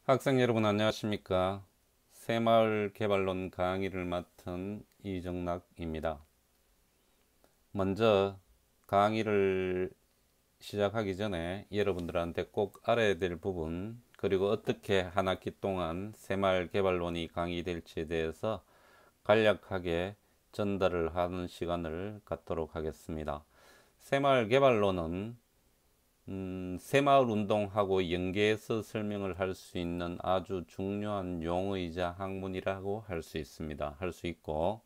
학생 여러분 안녕하십니까? 새마을 개발론 강의를 맡은 이정락입니다. 먼저 강의를 시작하기 전에 여러분들한테 꼭 알아야 될 부분, 그리고 어떻게 한 학기 동안 새마을 개발론이 강의될지에 대해서 간략하게 전달을 하는 시간을 갖도록 하겠습니다. 새마을 개발론은 새마을 운동하고 연계해서 설명을 할 수 있는 아주 중요한 용어이자 학문이라고 할 수 있습니다. 할 수 있고,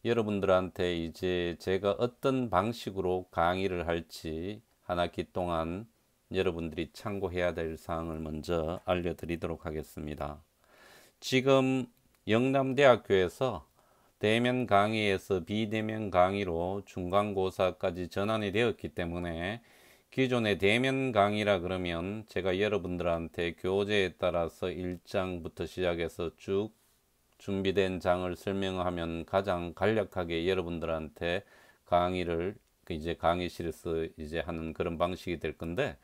여러분들한테 이제 제가 어떤 방식으로 강의를 할지 한 학기 동안 여러분들이 참고해야 될 사항을 먼저 알려드리도록 하겠습니다. 지금 영남대학교에서 대면 강의에서 비대면 강의로 중간고사까지 전환이 되었기 때문에 기존의 대면 강의라 그러면 제가 여러분들한테 교재에 따라서 1장부터 시작해서 쭉 준비된 장을 설명하면 가장 간략하게 여러분들한테 강의를 이제 강의실에서 이제 하는 그런 방식이 될 건데,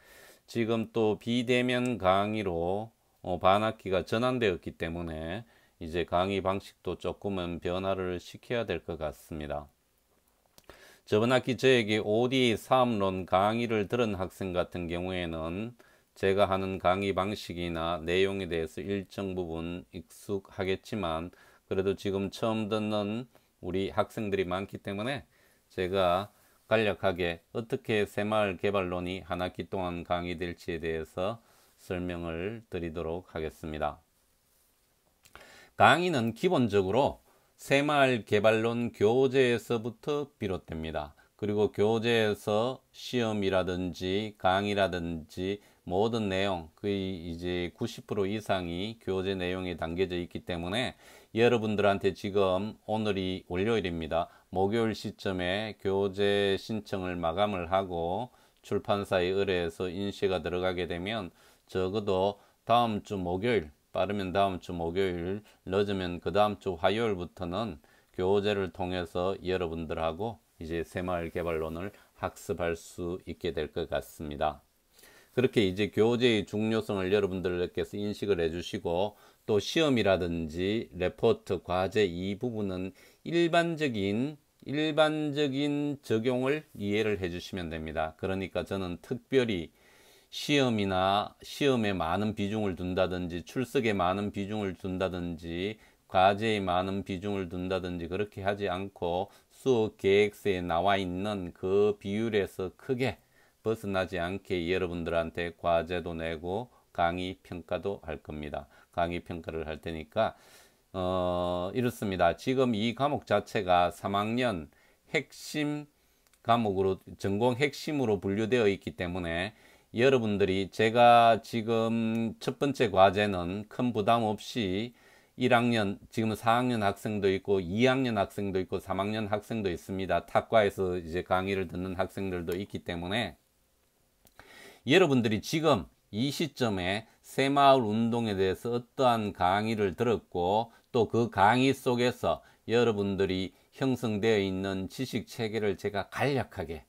지금 또 비대면 강의로 반학기가 전환되었기 때문에 이제 강의 방식도 조금은 변화를 시켜야 될 것 같습니다. 저번 학기 저에게 OD 사업론 강의를 들은 학생 같은 경우에는 제가 하는 강의 방식이나 내용에 대해서 일정 부분 익숙하겠지만, 그래도 지금 처음 듣는 우리 학생들이 많기 때문에 제가 간략하게 어떻게 새마을 개발론이 한 학기 동안 강의될지에 대해서 설명을 드리도록 하겠습니다. 강의는 기본적으로 새마을 개발론 교재에서부터 비롯됩니다. 그리고 교재에서 시험이라든지 강의라든지 모든 내용, 거의 이제 90% 이상이 교재 내용에 담겨져 있기 때문에 여러분들한테 지금 오늘이 월요일입니다. 목요일 시점에 교재 신청을 마감을 하고 출판사에 의뢰해서 인쇄가 들어가게 되면 적어도 다음 주 목요일, 빠르면 다음 주 목요일, 늦으면 그 다음 주 화요일부터는 교재를 통해서 여러분들하고 이제 새마을 개발론을 학습할 수 있게 될 것 같습니다. 그렇게 이제 교재의 중요성을 여러분들께서 인식을 해주시고, 또 시험이라든지 레포트, 과제 이 부분은 일반적인 적용을 이해를 해주시면 됩니다. 그러니까 저는 특별히 시험에 많은 비중을 둔다든지 출석에 많은 비중을 둔다든지 과제에 많은 비중을 둔다든지 그렇게 하지 않고 수업 계획서에 나와 있는 그 비율에서 크게 벗어나지 않게 여러분들한테 과제도 내고 강의 평가도 할 겁니다. 강의 평가를 할 테니까 이렇습니다. 지금 이 과목 자체가 3학년 핵심 과목으로 전공 핵심으로 분류되어 있기 때문에 여러분들이, 제가 지금 첫 번째 과제는 큰 부담 없이 1학년, 지금 4학년 학생도 있고 2학년 학생도 있고 3학년 학생도 있습니다. 탁과에서 이제 강의를 듣는 학생들도 있기 때문에 여러분들이 지금 이 시점에 새마을 운동에 대해서 어떠한 강의를 들었고, 또 그 강의 속에서 여러분들이 형성되어 있는 지식 체계를 제가 간략하게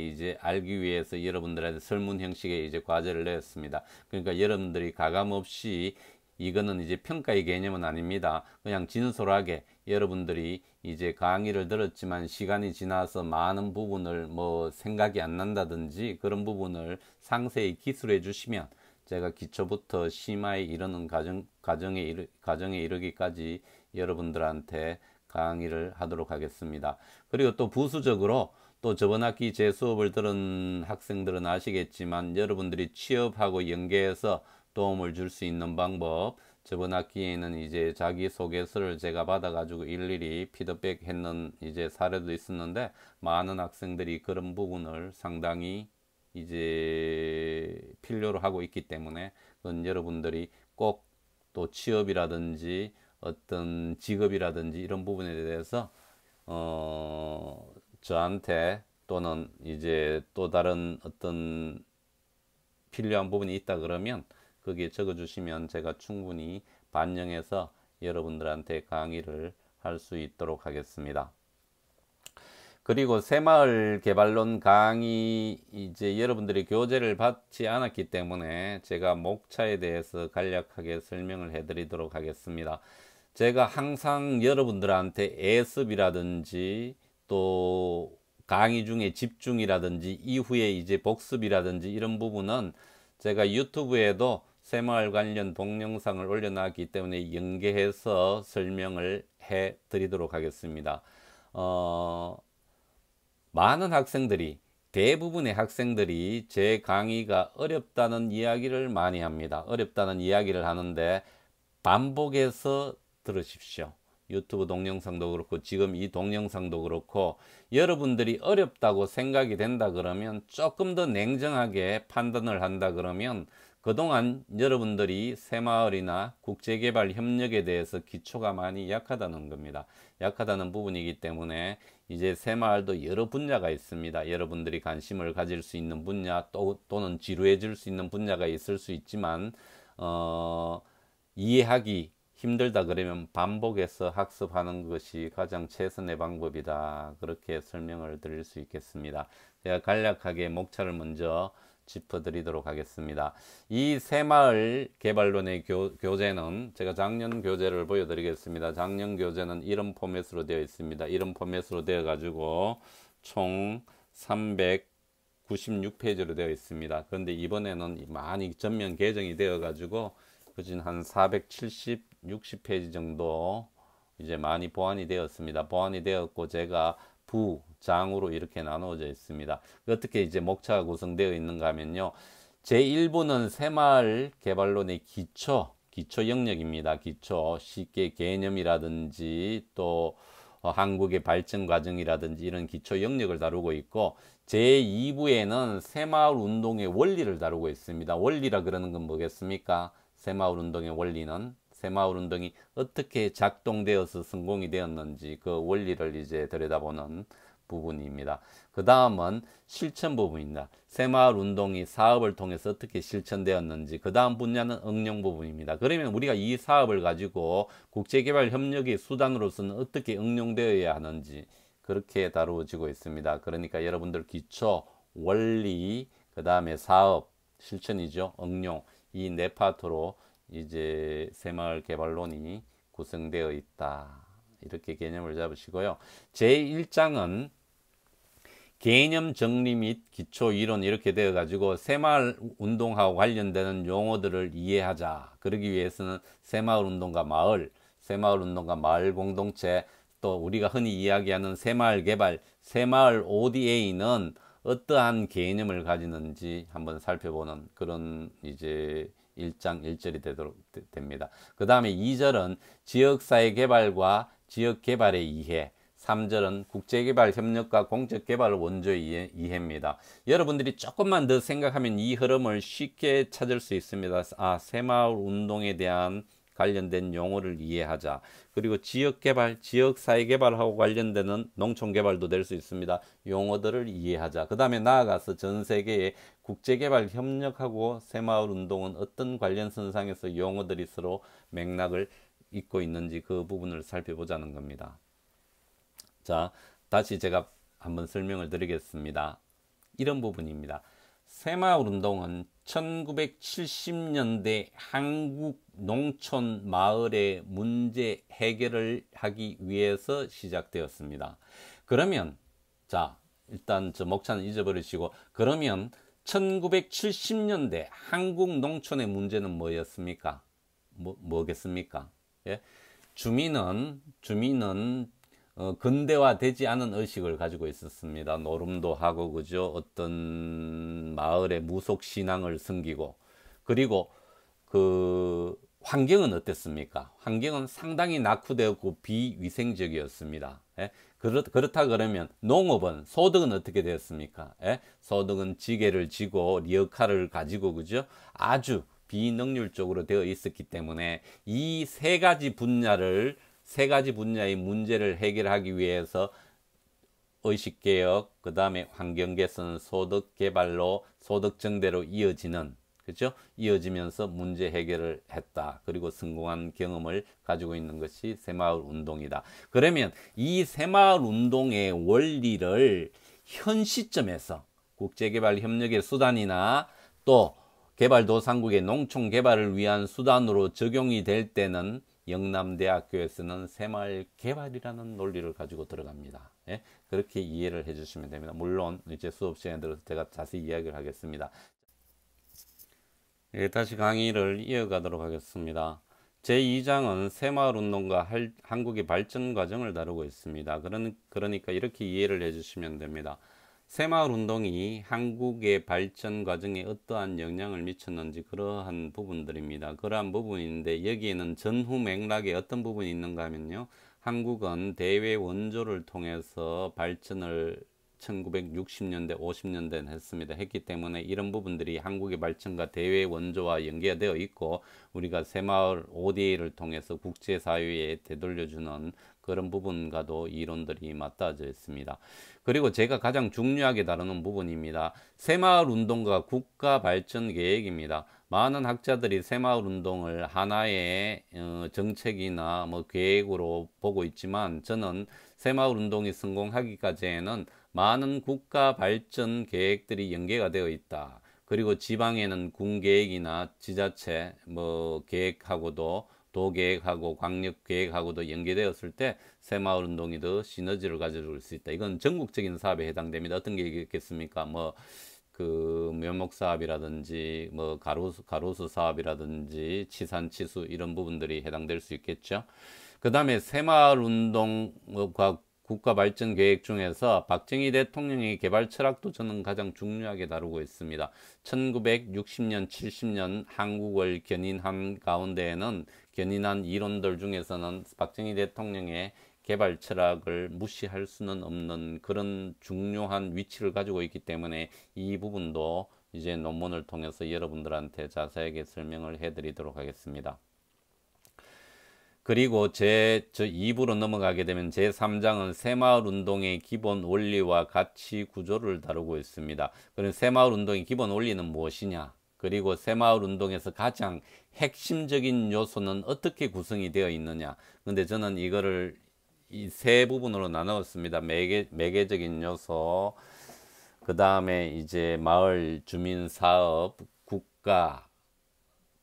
이제 알기 위해서 여러분들한테 설문 형식의 이제 과제를 내었습니다. 그러니까 여러분들이 가감 없이, 이거는 이제 평가의 개념은 아닙니다. 그냥 진솔하게 여러분들이 이제 강의를 들었지만 시간이 지나서 많은 부분을 뭐 생각이 안 난다든지 그런 부분을 상세히 기술해 주시면 제가 기초부터 심화에 이르는 과정에 이르기까지 여러분들한테 강의를 하도록 하겠습니다. 그리고 또 부수적으로, 또 저번 학기 제 수업을 들은 학생들은 아시겠지만 여러분들이 취업하고 연계해서 도움을 줄 수 있는 방법, 저번 학기에는 이제 자기소개서를 제가 받아가지고 일일이 피드백 했는 이제 사례도 있었는데, 많은 학생들이 그런 부분을 상당히 이제 필요로 하고 있기 때문에 그건 여러분들이 꼭 또 취업이라든지 어떤 직업이라든지 이런 부분에 대해서 저한테, 또는 이제 또 다른 어떤 필요한 부분이 있다 그러면 거기에 적어주시면 제가 충분히 반영해서 여러분들한테 강의를 할 수 있도록 하겠습니다. 그리고 새마을 개발론 강의 이제 여러분들이 교재를 받지 않았기 때문에 제가 목차에 대해서 간략하게 설명을 해드리도록 하겠습니다. 제가 항상 여러분들한테 예습이라든지 또 강의 중에 집중이라든지 이후에 이제 복습이라든지 이런 부분은 제가 유튜브에도 새마을 관련 동영상을 올려놨기 때문에 연계해서 설명을 해 드리도록 하겠습니다. 많은 학생들이, 대부분의 학생들이 제 강의가 어렵다는 이야기를 많이 합니다. 어렵다는 이야기를 하는데 반복해서 들으십시오. 유튜브 동영상도 그렇고 지금 이 동영상도 그렇고 여러분들이 어렵다고 생각이 된다 그러면 조금 더 냉정하게 판단을 한다 그러면 그동안 여러분들이 새마을이나 국제개발 협력에 대해서 기초가 많이 약하다는 겁니다. 약하다는 부분이기 때문에 이제 새마을도 여러 분야가 있습니다. 여러분들이 관심을 가질 수 있는 분야 또는 지루해 질 수 있는 분야가 있을 수 있지만 이해하기 힘들다 그러면 반복해서 학습하는 것이 가장 최선의 방법이다. 그렇게 설명을 드릴 수 있겠습니다. 제가 간략하게 목차를 먼저 짚어드리도록 하겠습니다. 이 새마을 개발론의 교재는 제가 작년 교재를 보여드리겠습니다. 작년 교재는 이런 포맷으로 되어 있습니다. 이런 포맷으로 되어 가지고 총 396페이지로 되어 있습니다. 그런데 이번에는 많이 전면 개정이 되어 가지고 그진 한 470, 60페이지 정도 이제 많이 보완이 되었습니다. 보완이 되었고 제가 부장으로 이렇게 나누어져 있습니다. 어떻게 이제 목차가 구성되어 있는가 하면요. 제1부는 새마을 개발론의 기초 영역입니다. 기초 쉽게 개념이라든지 또 한국의 발전 과정이라든지 이런 기초 영역을 다루고 있고 제2부에는 새마을 운동의 원리를 다루고 있습니다. 원리라 그러는 건 뭐겠습니까? 새마을 운동의 원리는 새마을 운동이 어떻게 작동되어서 성공이 되었는지 그 원리를 이제 들여다보는 부분입니다. 그 다음은 실천 부분입니다. 새마을 운동이 사업을 통해서 어떻게 실천되었는지 그 다음 분야는 응용 부분입니다. 그러면 우리가 이 사업을 가지고 국제개발 협력의 수단으로서는 어떻게 응용되어야 하는지 그렇게 다루어지고 있습니다. 그러니까 여러분들 기초, 원리, 그 다음에 사업, 실천이죠. 응용 이 네 파트로 이제 새마을 개발론이 구성되어 있다. 이렇게 개념을 잡으시고요. 제1장은 개념 정리 및 기초 이론 이렇게 되어 가지고 새마을 운동하고 관련되는 용어들을 이해하자. 그러기 위해서는 새마을 운동과 마을 공동체 또 우리가 흔히 이야기하는 새마을 개발, 새마을 ODA는 어떠한 개념을 가지는지 한번 살펴보는 그런 이제 1장 1절이 되도록 됩니다. 그 다음에 2절은 지역사회 개발과 지역개발의 이해, 3절은 국제개발 협력과 공적개발 원조의 이해입니다. 여러분들이 조금만 더 생각하면 이 흐름을 쉽게 찾을 수 있습니다. 새마을 운동에 대한 관련된 용어를 이해하자. 그리고 지역개발, 지역사회개발하고 관련되는 농촌개발도 될 수 있습니다. 용어들을 이해하자. 그 다음에 나아가서 전 세계의 국제개발 협력하고 새마을 운동은 어떤 관련선상에서 용어들이 서로 맥락을 잇고 있는지 그 부분을 살펴보자는 겁니다. 자, 다시 제가 한번 설명을 드리겠습니다. 이런 부분입니다. 새마을 운동은 1970년대 한국 농촌 마을의 문제 해결을 하기 위해서 시작되었습니다. 그러면 자, 일단 저 목차는 잊어버리시고 그러면 1970년대 한국 농촌의 문제는 뭐였습니까? 뭐겠습니까? 예? 주민은 근대화되지 않은 의식을 가지고 있었습니다. 노름도 하고 그죠. 어떤 마을의 무속 신앙을 섬기고 그리고 그 환경은 어땠습니까? 환경은 상당히 낙후되었고 비위생적이었습니다. 예? 그렇다 그러면 농업은 소득은 어떻게 되었습니까? 예? 소득은 지게를 지고 리어카를 가지고 그죠? 아주 비능률적으로 되어 있었기 때문에 이 세 가지 분야의 문제를 해결하기 위해서 의식개혁, 그 다음에 환경개선, 소득개발로 소득증대로 이어지는 그렇죠? 이어지면서 문제 해결을 했다. 그리고 성공한 경험을 가지고 있는 것이 새마을 운동이다. 그러면 이 새마을 운동의 원리를 현 시점에서 국제개발협력의 수단이나 또 개발도상국의 농촌 개발을 위한 수단으로 적용이 될 때는 영남대학교에서는 새마을 개발이라는 논리를 가지고 들어갑니다. 예? 그렇게 이해를 해주시면 됩니다. 물론 이제 수업 시간에 들어서 제가 자세히 이야기를 하겠습니다. 예, 다시 강의를 이어가도록 하겠습니다. 제2장은 새마을운동과 한국의 발전 과정을 다루고 있습니다. 그러니까 이렇게 이해를 해주시면 됩니다. 새마을운동이 한국의 발전 과정에 어떠한 영향을 미쳤는지 그러한 부분들입니다. 그러한 부분인데 여기에는 전후 맥락에 어떤 부분이 있는가 하면요. 한국은 대외 원조를 통해서 발전을 1960년대, 50년대는 했기 때문에 이런 부분들이 한국의 발전과 대외 원조와 연계되어 있고 우리가 새마을 ODA를 통해서 국제사회에 되돌려주는 그런 부분과도 이론들이 맞닿아져 있습니다. 그리고 제가 가장 중요하게 다루는 부분입니다. 새마을 운동과 국가 발전 계획입니다. 많은 학자들이 새마을 운동을 하나의 정책이나 뭐 계획으로 보고 있지만 저는 새마을 운동이 성공하기까지에는 많은 국가 발전 계획들이 연계가 되어 있다. 그리고 지방에는 군 계획이나 지자체 뭐 계획하고도 도 계획하고 광역 계획하고도 연계되었을 때 새마을 운동이 더 시너지를 가져올 수 있다. 이건 전국적인 사업에 해당됩니다. 어떤 게 있겠습니까? 뭐 그 묘목 사업이라든지 뭐 가로수 사업이라든지 치산치수 이런 부분들이 해당될 수 있겠죠. 그 다음에 새마을 운동과 국가 발전 계획 중에서 박정희 대통령의 개발 철학도 저는 가장 중요하게 다루고 있습니다. 1960년, 70년 한국을 견인한 가운데에는 견인한 이론들 중에서는 박정희 대통령의 개발 철학을 무시할 수는 없는 그런 중요한 위치를 가지고 있기 때문에 이 부분도 이제 논문을 통해서 여러분들한테 자세하게 설명을 해드리도록 하겠습니다. 그리고 저 2부로 넘어가게 되면 제3장은 새마을 운동의 기본 원리와 가치 구조를 다루고 있습니다. 그럼 새마을 운동의 기본 원리는 무엇이냐? 그리고 새마을 운동에서 가장 핵심적인 요소는 어떻게 구성이 되어 있느냐? 근데 저는 이거를 이 세 부분으로 나누었습니다. 매개적인 요소, 그 다음에 이제 마을 주민 사업, 국가,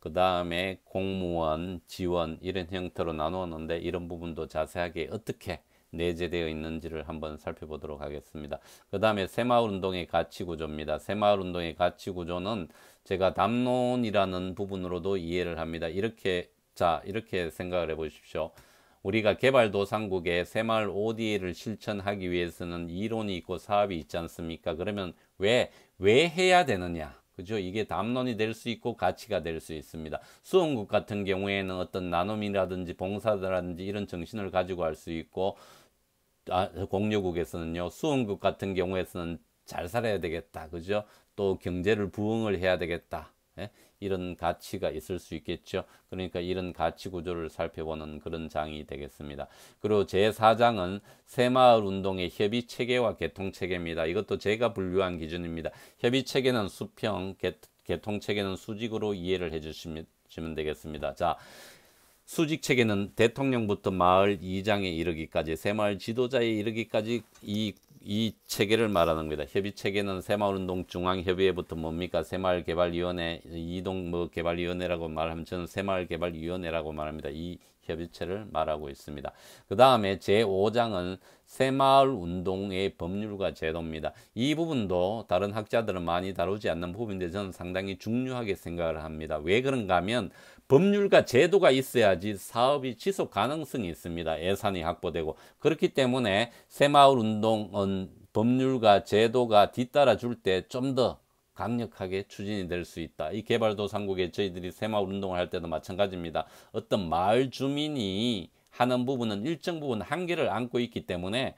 그 다음에 공무원, 지원 이런 형태로 나누었는데 이런 부분도 자세하게 어떻게 내재되어 있는지를 한번 살펴보도록 하겠습니다. 그 다음에 새마을운동의 가치구조입니다. 새마을운동의 가치구조는 제가 담론이라는 부분으로도 이해를 합니다. 이렇게 생각을 해 보십시오. 우리가 개발도상국에 새마을 ODA를 실천하기 위해서는 이론이 있고 사업이 있지 않습니까? 그러면 왜 해야 되느냐? 그죠? 이게 담론이 될 수 있고 가치가 될 수 있습니다. 수원국 같은 경우에는 어떤 나눔이라든지 봉사라든지 이런 정신을 가지고 할 수 있고, 공여국에서는요, 수원국 같은 경우에서는 잘 살아야 되겠다. 그죠? 또 경제를 부흥을 해야 되겠다. 예? 이런 가치가 있을 수 있겠죠. 그러니까 이런 가치 구조를 살펴보는 그런 장이 되겠습니다. 그리고 제4장은 새마을 운동의 협의 체계와 개통 체계입니다. 이것도 제가 분류한 기준입니다. 협의 체계는 수평, 개통 체계는 수직으로 이해를 해주시면 되겠습니다. 자, 수직 체계는 대통령부터 마을 이장에 이르기까지 새마을 지도자에 이르기까지 이 체계를 말하는 겁니다. 협의 체계는 새마을운동 중앙협의회부터 뭡니까? 새마을개발위원회, 개발위원회라고 말하면 저는 새마을개발위원회라고 말합니다. 이 협의체를 말하고 있습니다. 그 다음에 제5장은 새마을운동의 법률과 제도입니다. 이 부분도 다른 학자들은 많이 다루지 않는 부분인데 저는 상당히 중요하게 생각을 합니다. 왜 그런가 하면 법률과 제도가 있어야지 사업이 지속 가능성이 있습니다. 예산이 확보되고. 그렇기 때문에 새마을운동은 법률과 제도가 뒤따라 줄 때 좀 더 강력하게 추진이 될 수 있다. 이 개발도상국에 저희들이 새마을운동을 할 때도 마찬가지입니다. 어떤 마을 주민이 하는 부분은 일정 부분 한계를 안고 있기 때문에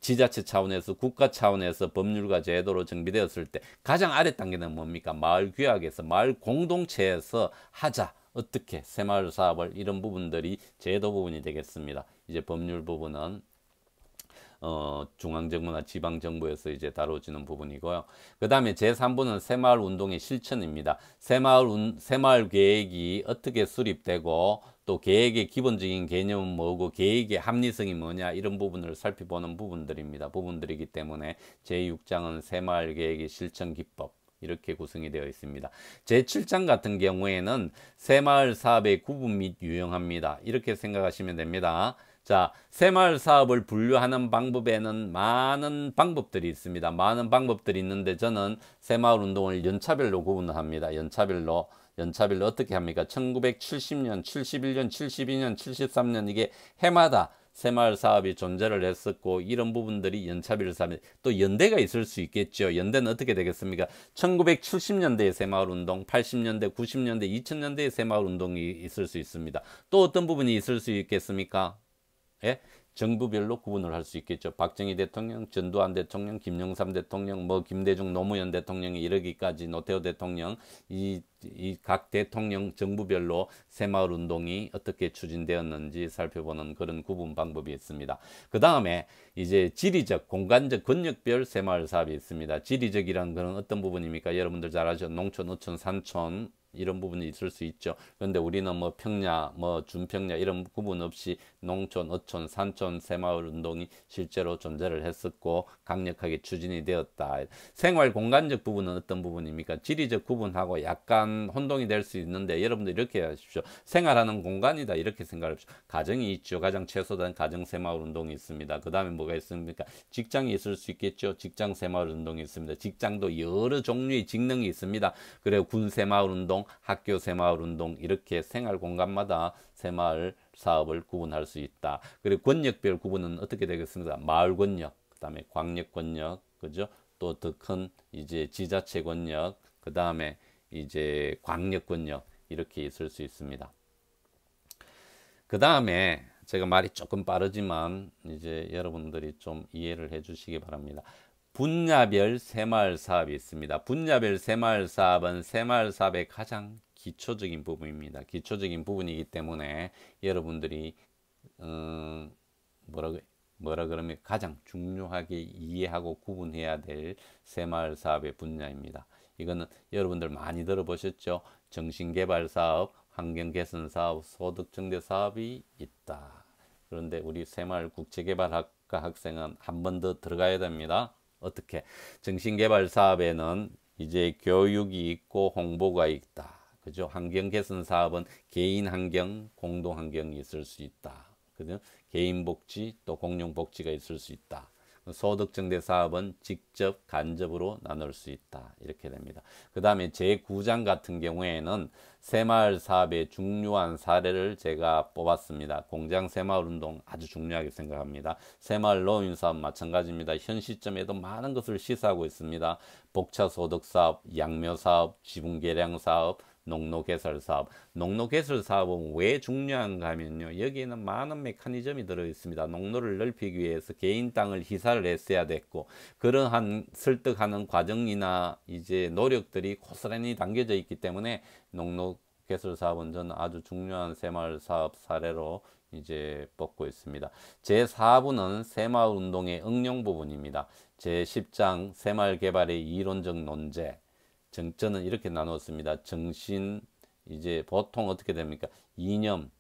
지자체 차원에서 국가 차원에서 법률과 제도로 정비되었을 때 가장 아래 단계는 뭡니까? 마을 규약에서 마을 공동체에서 하자. 어떻게 새마을 사업을 이런 부분들이 제도 부분이 되겠습니다. 이제 법률 부분은 중앙정부나 지방정부에서 이제 다뤄지는 부분이고요. 그 다음에 제3부는 새마을 운동의 실천입니다. 새마을 계획이 어떻게 수립되고 또 계획의 기본적인 개념은 뭐고 계획의 합리성이 뭐냐 이런 부분을 살펴보는 부분들이기 때문에 제6장은 새마을 계획의 실천 기법 이렇게 구성이 되어 있습니다. 제7장 같은 경우에는 새마을 사업의 구분 및 유형합니다. 이렇게 생각하시면 됩니다. 자, 새마을 사업을 분류하는 방법에는 많은 방법들이 있습니다. 많은 방법들이 있는데 저는 새마을 운동을 연차별로 구분합니다. 연차별로 어떻게 합니까? 1970년, 71년, 72년, 73년 이게 해마다 새마을 사업이 존재를 했었고 이런 부분들이 연차별 사업이 또 연대가 있을 수 있겠죠. 연대는 어떻게 되겠습니까? 1970년대의 새마을 운동, 80년대, 90년대, 2000년대의 새마을 운동이 있을 수 있습니다. 또 어떤 부분이 있을 수 있겠습니까? 예? 정부별로 구분을 할 수 있겠죠. 박정희 대통령, 전두환 대통령, 김영삼 대통령, 뭐 김대중 노무현 대통령이 이르기까지 노태우 대통령 이 각 대통령 정부별로 새마을 운동이 어떻게 추진되었는지 살펴보는 그런 구분 방법이 있습니다. 그 다음에 이제 지리적, 공간적, 권역별 새마을 사업이 있습니다. 지리적이라는 것은 어떤 부분입니까? 여러분들 잘 아시죠? 농촌, 어촌, 산촌 이런 부분이 있을 수 있죠. 그런데 우리는 뭐 평야, 뭐 준평야 이런 구분 없이 농촌, 어촌, 산촌 새마을 운동이 실제로 존재를 했었고 강력하게 추진이 되었다. 생활 공간적 부분은 어떤 부분입니까? 지리적 구분하고 약간 혼동이 될 수 있는데 여러분들 이렇게 하십시오. 생활하는 공간이다 이렇게 생각하십시오. 가정이 있죠. 가장 최소한 가정 새마을 운동이 있습니다. 그 다음에 뭐가 있습니까? 직장이 있을 수 있겠죠. 직장 새마을 운동이 있습니다. 직장도 여러 종류의 직능이 있습니다. 그리고 군 새마을 운동, 학교 새마을 운동 이렇게 생활 공간마다 새마을 사업을 구분할 수 있다. 그리고 권역별 구분은 어떻게 되겠습니까? 마을 권역, 그다음에 광역 권역, 그죠? 또 더 큰 이제 지자체 권역, 그다음에 이제 광역 권역 이렇게 있을 수 있습니다. 그다음에 제가 말이 조금 빠르지만 이제 여러분들이 좀 이해를 해 주시기 바랍니다. 분야별 새마을 사업이 있습니다. 분야별 새마을 사업은 새마을 사업의 가장 기초적인 부분입니다. 기초적인 부분이기 때문에 여러분들이 뭐라 그러면 가장 중요하게 이해하고 구분해야 될 새마을 사업의 분야입니다. 이거는 여러분들 많이 들어보셨죠? 정신개발 사업, 환경개선 사업, 소득증대 사업이 있다. 그런데 우리 새마을 국제개발학과 학생은 한 번 더 들어가야 됩니다. 어떻게? 정신개발 사업에는 이제 교육이 있고 홍보가 있다. 그죠? 환경개선 사업은 개인 환경, 공동 환경이 있을 수 있다. 그죠? 개인 복지 또 공용 복지가 있을 수 있다. 소득증대 사업은 직접 간접으로 나눌 수 있다. 이렇게 됩니다. 그 다음에 제9장 같은 경우에는 새마을 사업의 중요한 사례를 제가 뽑았습니다. 공장 새마을 운동 아주 중요하게 생각합니다. 새마을 노인 사업 마찬가지입니다. 현 시점에도 많은 것을 시사하고 있습니다. 복차 소득 사업, 양묘 사업, 지분 개량 사업, 농로 개설 사업. 농로 개설 사업은 왜 중요한가 하면요. 여기에는 많은 메커니즘이 들어 있습니다. 농로를 넓히기 위해서 개인 땅을 희사를 했어야 됐고 그러한 설득하는 과정이나 이제 노력들이 고스란히 담겨져 있기 때문에 농로 개설 사업은 저는 아주 중요한 새마을 사업 사례로 이제 뽑고 있습니다. 제4부는 새마을 운동의 응용 부분입니다. 제10장 새마을 개발의 이론적 논제. 저는 이렇게 나눴습니다. 정신, 이제 보통 어떻게 됩니까? 이념,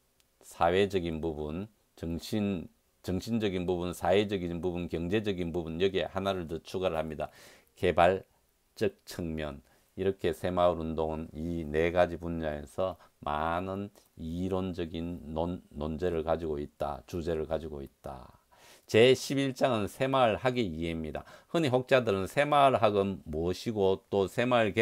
사회적인 부분, 정신적인 부분, 사회적인 부분, 경제적인 부분, 여기에 하나를 더 추가를 합니다. 개발적 측면. 이렇게 새마을 운동은 이 네 가지 분야에서 많은 이론적인 논제를 가지고 있다. 주제를 가지고 있다. 제11장은 새마을 학의 이해입니다. 흔히 혹자들은 새마을 학은 무엇이고 또 새마을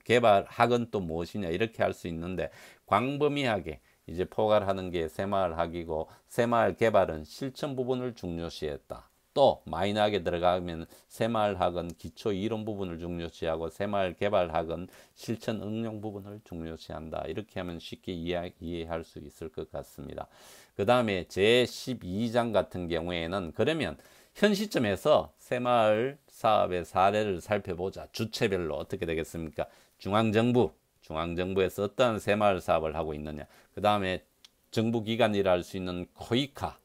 개발학은 또 무엇이냐 이렇게 할 수 있는데 광범위하게 이제 포괄하는 게 새마을 학이고 새마을 개발은 실천 부분을 중요시했다. 또 마이너하게 들어가면 새마을학은 기초 이론 부분을 중요시하고 새마을 개발학은 실천 응용 부분을 중요시한다. 이렇게 하면 쉽게 이해할 수 있을 것 같습니다. 그 다음에 제12장 같은 경우에는 그러면 현 시점에서 새마을 사업의 사례를 살펴보자. 주체별로 어떻게 되겠습니까? 중앙정부에서 어떠한 새마을 사업을 하고 있느냐. 그 다음에 정부기관이라 할 수 있는 코이카,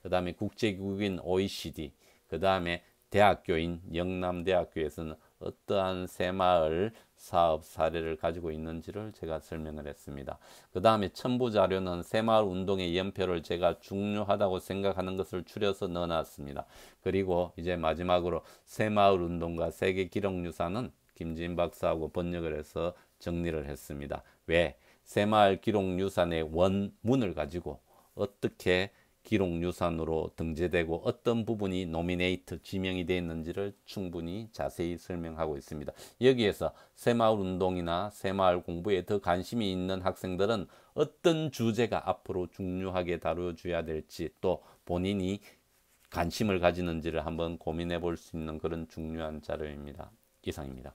그 다음에 국제기구인 OECD, 그 다음에 대학교인 영남대학교에서는 어떠한 새마을 사업 사례를 가지고 있는지를 제가 설명을 했습니다. 그 다음에 첨부 자료는 새마을 운동의 연표를 제가 중요하다고 생각하는 것을 추려서 넣어놨습니다. 그리고 이제 마지막으로 새마을 운동과 세계 기록유산은 김진 박사하고 번역을 해서 정리를 했습니다. 왜? 새마을 기록유산의 원문을 가지고 어떻게 기록유산으로 등재되고 어떤 부분이 노미네이트 지명이 되어 있는지를 충분히 자세히 설명하고 있습니다. 여기에서 새마을 운동이나 새마을 공부에 더 관심이 있는 학생들은 어떤 주제가 앞으로 중요하게 다뤄줘야 될지 또 본인이 관심을 가지는지를 한번 고민해 볼 수 있는 그런 중요한 자료입니다. 이상입니다.